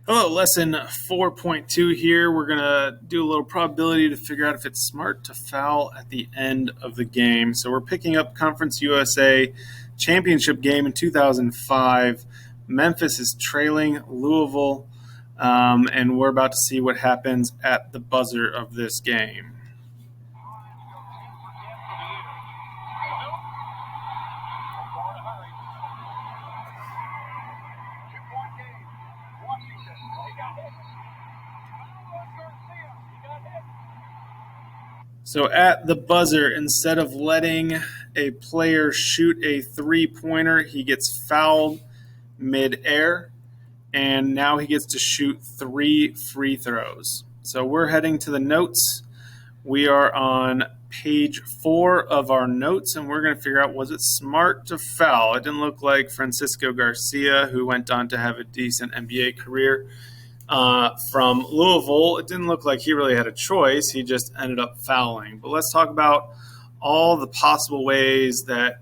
Hello, lesson 4.2 here. We're going to do a little probability to figure out if it's smart to foul at the end of the game. So we're picking up Conference USA championship game in 2005. Memphis is trailing Louisville, and we're about to see what happens at the buzzer of this game. So at the buzzer, instead of letting a player shoot a three-pointer, he gets fouled mid-air, and now he gets to shoot 3 free throws. So we're heading to the notes. We are on page 4 of our notes, and we're going to figure out, was it smart to foul? It didn't look like Francisco Garcia, who went on to have a decent NBA career, from Louisville. It didn't look like he really had a choice. He just ended up fouling. But let's talk about all the possible ways that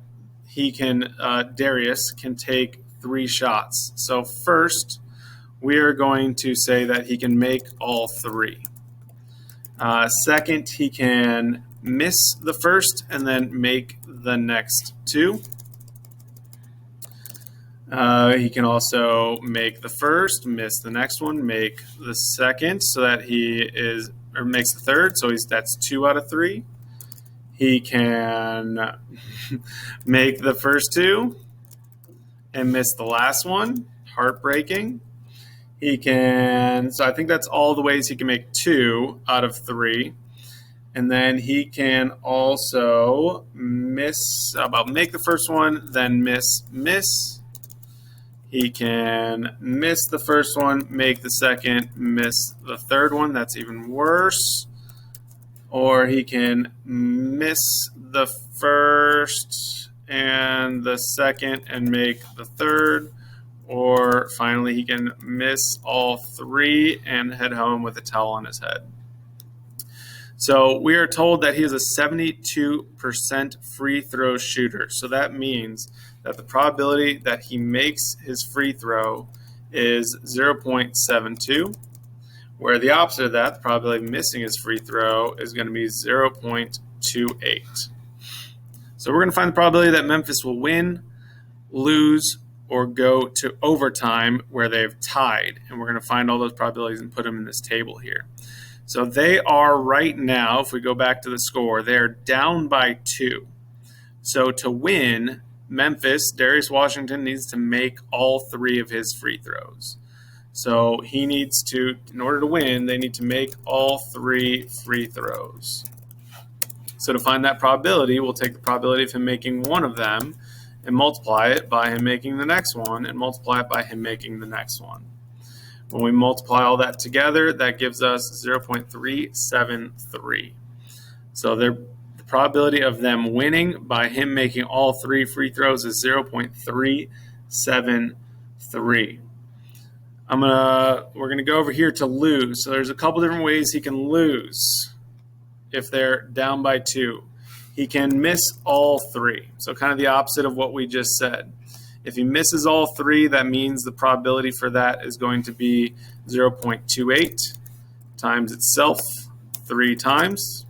he can, Darius can take 3 shots. So first, we are going to say that he can make all 3. Second, he can miss the first and then make the next 2. He can also make the first, miss the next one, make the second, so that makes the third, so that's 2 out of 3. He can make the first 2 and miss the last one, heartbreaking. So I think that's all the ways he can make 2 out of 3. And then he can also make the first one, then miss. He can miss the first one, make the second, miss the third one. That's even worse. Or he can miss the first and the second and make the third. Or finally, he can miss all 3 and head home with a towel on his head. So we are told that he is a 72% free throw shooter. So that means that the probability that he makes his free throw is 0.72, where the opposite of that, the probability of missing his free throw, is going to be 0.28. So we're going to find the probability that Memphis will win, lose, or go to overtime where they've tied. And we're going to find all those probabilities and put them in this table here. So they are right now, if we go back to the score, they're down by 2. So to win, Darius Washington needs to make all 3 of his free throws. So he needs to, in order to win, they need to make all 3 free throws. So to find that probability, we'll take the probability of him making one of them and multiply it by him making the next one and multiply it by him making the next one. When we multiply all that together, that gives us 0.373. So the probability of them winning by him making all 3 free throws is 0.373. We're gonna go over here to lose. So there's a couple different ways he can lose if they're down by 2. He can miss all 3. So kind of the opposite of what we just said. If he misses all 3, that means the probability for that is going to be 0.28 times itself 3 times.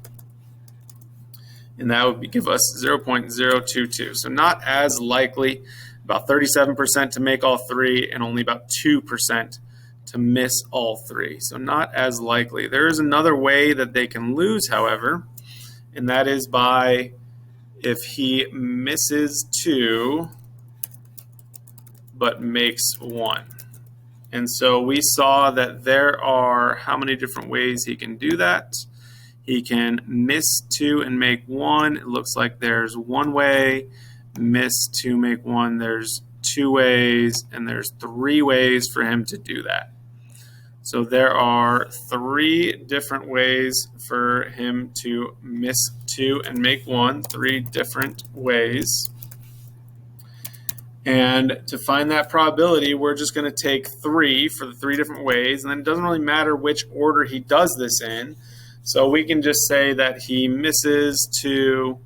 And that would give us 0.022. So not as likely, about 37% to make all 3 and only about 2% to miss all 3. So not as likely. There is another way that they can lose, however, and that is by if he misses 2 but makes 1. And so we saw that there are how many different ways he can do that. He can miss 2 and make 1. It looks like there's 1 way. Miss 2, make 1. There's 2 ways, and there's 3 ways for him to do that. So there are 3 different ways for him to miss 2 and make 1. 3 different ways. And to find that probability, we're just going to take 3 for the 3 different ways. And then it doesn't really matter which order he does this in. So we can just say that he misses 2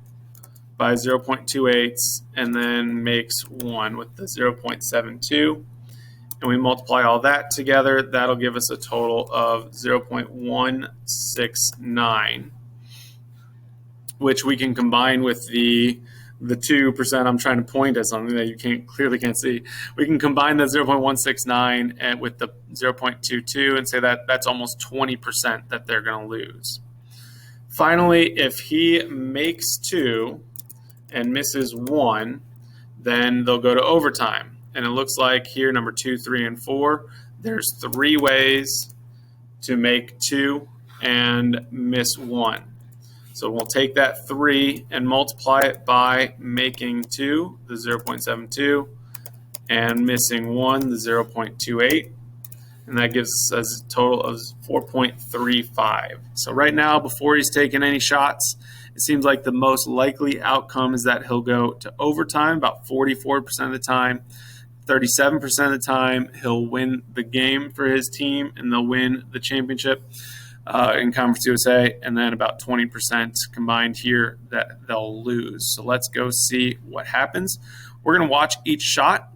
by 0.28 and then makes 1 with the 0.72. and we multiply all that together, that'll give us a total of 0.169, which we can combine with the 2% I'm trying to point at something that you clearly can't see. We can combine that 0.169 and with the 0.22 and say that that's almost 20% that they're going to lose. Finally, if he makes 2 and misses 1, then they'll go to overtime. And it looks like here, number 2, 3, and 4, there's 3 ways to make 2 and miss 1. So we'll take that 3 and multiply it by making 2, the 0.72, and missing 1, the 0.28. And that gives us a total of 4.35. So right now, before he's taken any shots, it seems like the most likely outcome is that he'll go to overtime about 44% of the time. 37% of the time, he'll win the game for his team, and they'll win the championship in Conference USA, and then about 20% combined here that they'll lose. So let's go see what happens. We're going to watch each shot,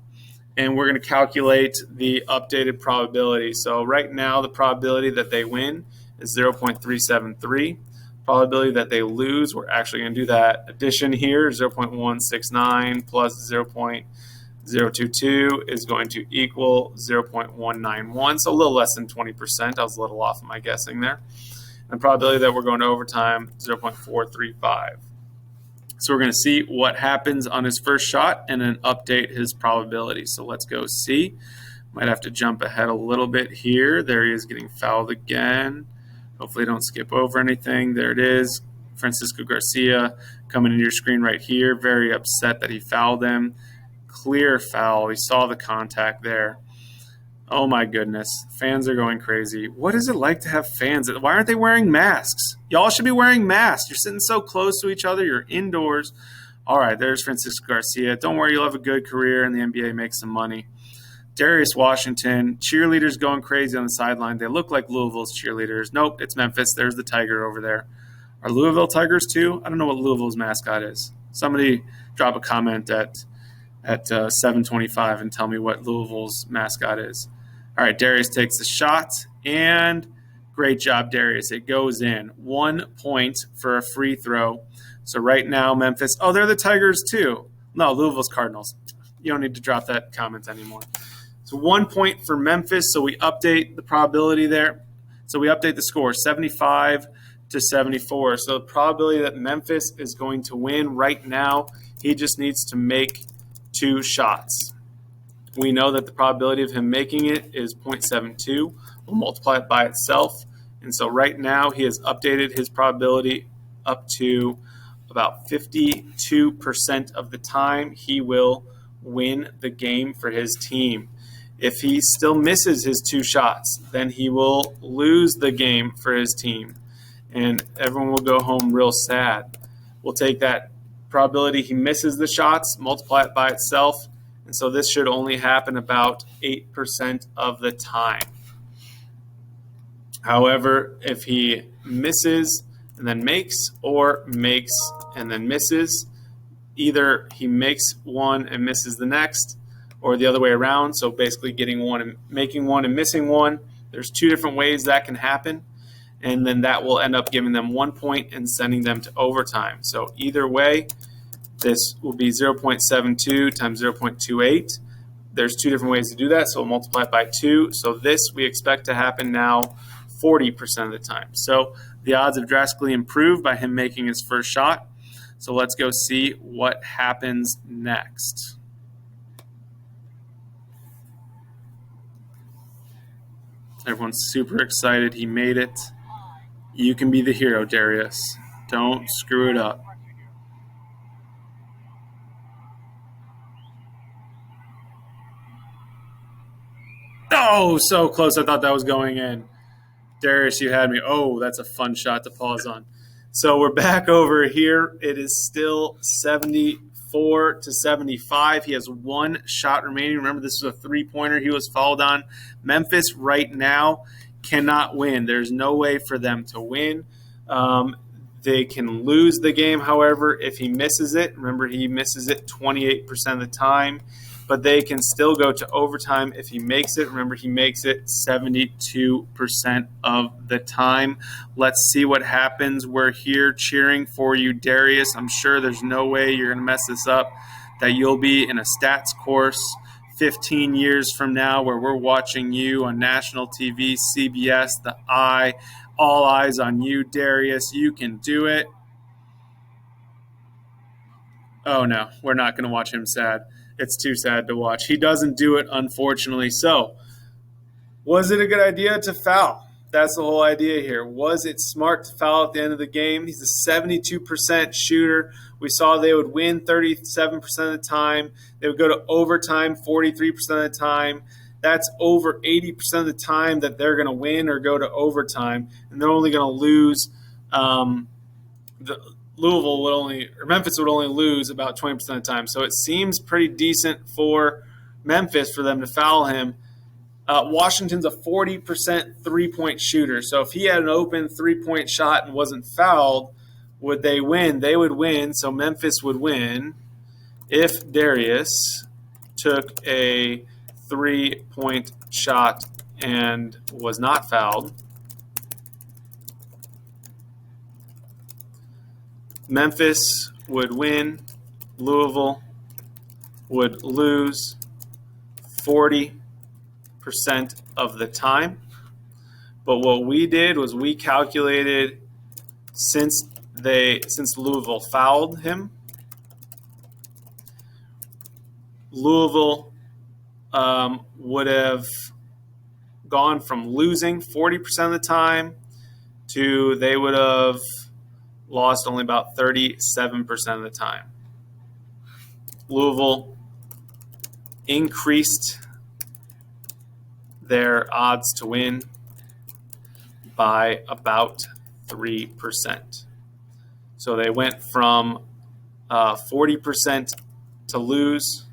and we're going to calculate the updated probability. So right now, the probability that they win is 0.373. Probability that they lose, we're actually going to do that addition here, 0.169 plus 0.022 is going to equal 0.191, so a little less than 20%. I was a little off in my guessing there. And the probability that we're going to overtime, 0.435. So we're going to see what happens on his first shot and then update his probability. So let's go see. Might have to jump ahead a little bit here. There he is getting fouled again. Hopefully don't skip over anything. There it is. Francisco Garcia coming into your screen right here. Very upset that he fouled him. Clear foul. We saw the contact there. Oh my goodness. Fans are going crazy. What is it like to have fans? Why aren't they wearing masks? Y'all should be wearing masks. You're sitting so close to each other. You're indoors. All right, there's Francisco Garcia. Don't worry, you'll have a good career in the NBA, make some money. Darius Washington, cheerleaders going crazy on the sideline. They look like Louisville's cheerleaders. Nope, it's Memphis. There's the Tiger over there. Are Louisville Tigers too? I don't know what Louisville's mascot is. Somebody drop a comment at 7:25 and tell me what Louisville's mascot is. All right, Darius takes the shot, and great job, Darius. It goes in. 1 point for a free throw. So right now, Memphis, oh, they're the Tigers too. No, Louisville's Cardinals. You don't need to drop that comment anymore. So 1 point for Memphis, so we update the probability there. So we update the score, 75 to 74. So the probability that Memphis is going to win right now, he just needs to make 2 shots. We know that the probability of him making it is 0.72. We'll multiply it by itself. And so right now he has updated his probability up to about 52% of the time he will win the game for his team. If he still misses his 2 shots, then he will lose the game for his team. And everyone will go home real sad. We'll take that probability he misses the shots, multiply it by itself, and so this should only happen about 8% of the time. However, if he misses and then makes, or makes and then misses, either he makes one and misses the next, or the other way around, so basically getting one and making one and missing one. There's 2 different ways that can happen, and then that will end up giving them 1 point and sending them to overtime. So either way, this will be 0.72 times 0.28. There's 2 different ways to do that, so we'll multiply it by 2. So this we expect to happen now 40% of the time. So the odds have drastically improved by him making his first shot. So let's go see what happens next. Everyone's super excited. He made it. You can be the hero, Darius. Don't screw it up. Oh, so close. I thought that was going in. Darius, you had me. Oh, that's a fun shot to pause on. So we're back over here. It is still 74 to 75. He has 1 shot remaining. Remember, this was a 3-pointer he was fouled on. Memphis right now cannot win. There's no way for them to win. They can lose the game, however, if he misses it. Remember, he misses it 28% of the time. but they can still go to overtime if he makes it. Remember, he makes it 72% of the time. Let's see what happens. We're here cheering for you, Darius. I'm sure there's no way you're going to mess this up, that you'll be in a stats course 15 years from now where we're watching you on national TV, CBS, The Eye, all eyes on you, Darius. You can do it. Oh, no, we're not going to watch him sad. It's too sad to watch. He doesn't do it, unfortunately. So, was it a good idea to foul? That's the whole idea here. Was it smart to foul at the end of the game? He's a 72% shooter. We saw they would win 37% of the time. They would go to overtime 43% of the time. That's over 80% of the time that they're going to win or go to overtime, and they're only going to lose. Memphis would only lose about 20% of the time. So it seems pretty decent for Memphis for them to foul him. Washington's a 40% three-point shooter. So if he had an open three-point shot and wasn't fouled, would they win? They would win. So Memphis would win if Darius took a three-point shot and was not fouled. Memphis would win. Louisville would lose 40% of the time. But what we did was we calculated since Louisville fouled him, Louisville would have gone from losing 40% of the time to they would have lost only about 37% of the time. Louisville increased their odds to win by about 3%. So they went from 40% to lose,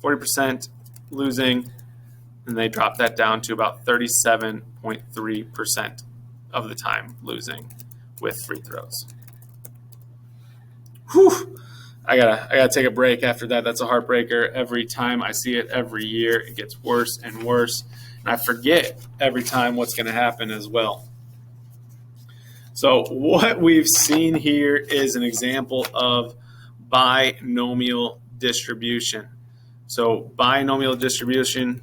40% losing, and they dropped that down to about 37.3% of the time losing with free throws. Whew. I gotta take a break after that. That's a heartbreaker. Every time I see it, every year, it gets worse and worse. And I forget every time what's going to happen as well. So what we've seen here is an example of binomial distribution. So binomial distribution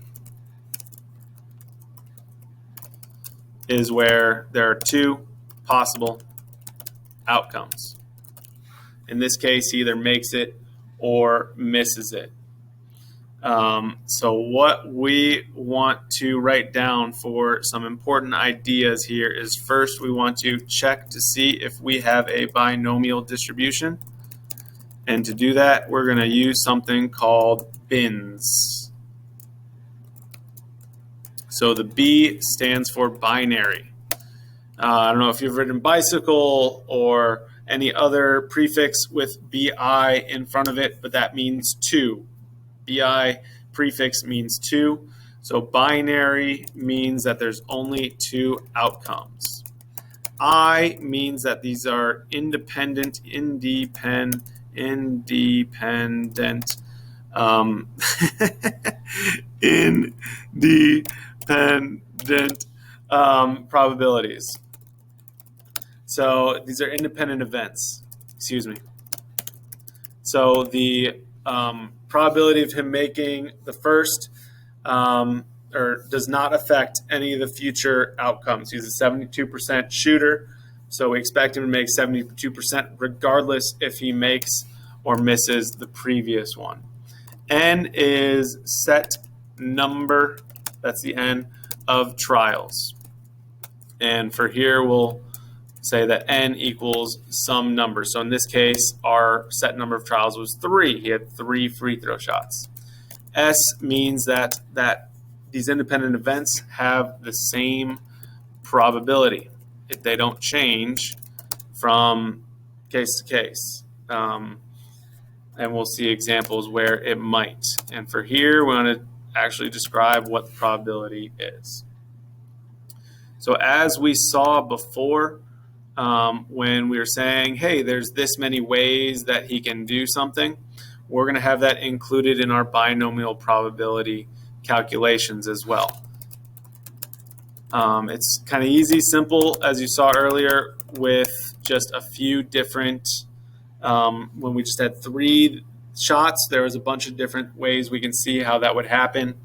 is where there are two possible outcomes. In this case, he either makes it or misses it. So what we want to write down for some important ideas here is first we want to check to see if we have a binomial distribution. And to do that, we're going to use something called bins. So the B stands for binary. I don't know if you've written bicycle or any other prefix with bi in front of it, but that means two. Bi prefix means two. So binary means that there's only two outcomes. I means that these are independent, independent probabilities. So these are independent events. Excuse me. So the probability of him making the first does not affect any of the future outcomes. He's a 72% shooter, so we expect him to make 72% regardless if he makes or misses the previous one. N is set number, that's the N, of trials. And for here, we'll say that N equals some number. So in this case, our set number of trials was 3. He had 3 free throw shots. S means that these independent events have the same probability. If they don't change from case to case. And we'll see examples where it might. And for here, we want to actually describe what the probability is. So as we saw before, when we were saying, hey, there's this many ways that he can do something, we're going to have that included in our binomial probability calculations as well. It's kind of easy, simple, as you saw earlier, with just a few different, when we just had 3 shots, there was a bunch of different ways we can see how that would happen.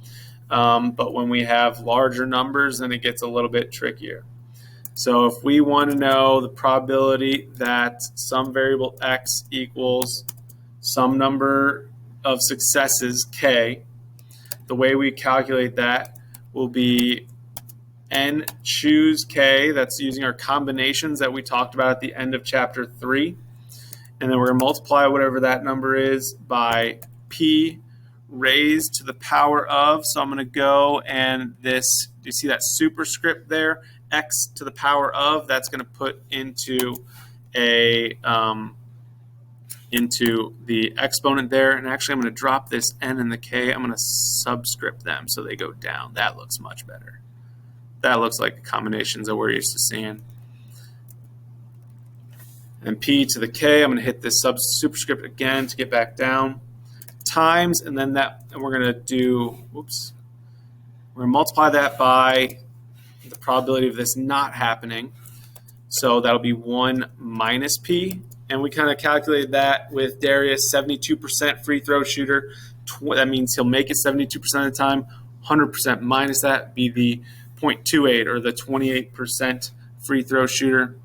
But when we have larger numbers, then it gets a little bit trickier. So if we want to know the probability that some variable x equals some number of successes, k, the way we calculate that will be n choose k. That's using our combinations that we talked about at the end of chapter 3. And then we're going to multiply whatever that number is by p raised to the power of. So I'm going to go and this, do you see that superscript there? X to the power of, that's going to put into into the exponent there. And actually I'm going to drop this n and the k. I'm going to subscript them so they go down. That looks much better. That looks like the combinations that we're used to seeing. And p to the k, I'm going to hit this superscript again to get back down, times, and then that, and we're going to do, whoops, we're going to multiply that by the probability of this not happening. So that'll be 1 minus p. And we kind of calculated that with Darius, 72% free throw shooter. That means he'll make it 72% of the time. 100% minus that be the 0.28 or the 28% free throw shooter.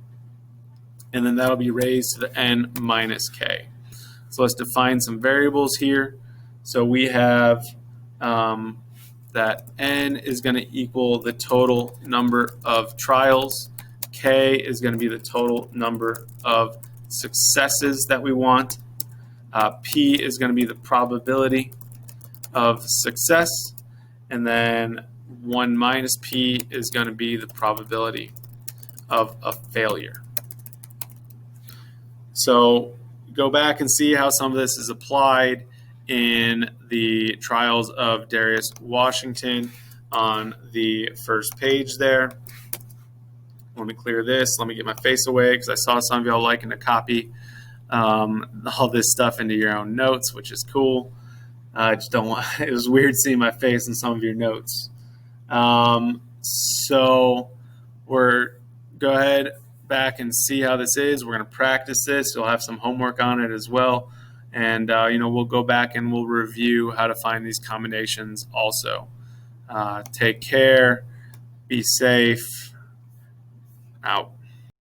And then that'll be raised to the n minus k. So let's define some variables here. So we have that n is going to equal the total number of trials. K is going to be the total number of successes that we want. P is going to be the probability of success. And then 1 minus p is going to be the probability of a failure. So go back and see how some of this is applied in the trials of Darius Washington on the first page there. Let me clear this. Let me get my face away because I saw some of y'all liking to copy all this stuff into your own notes, which is cool. I just don't want, it was weird seeing my face in some of your notes. So we're, go ahead back and see how this is. We're going to practice this. You'll have some homework on it as well. And, we'll go back and we'll review how to find these combinations also. Take care. Be safe. Out.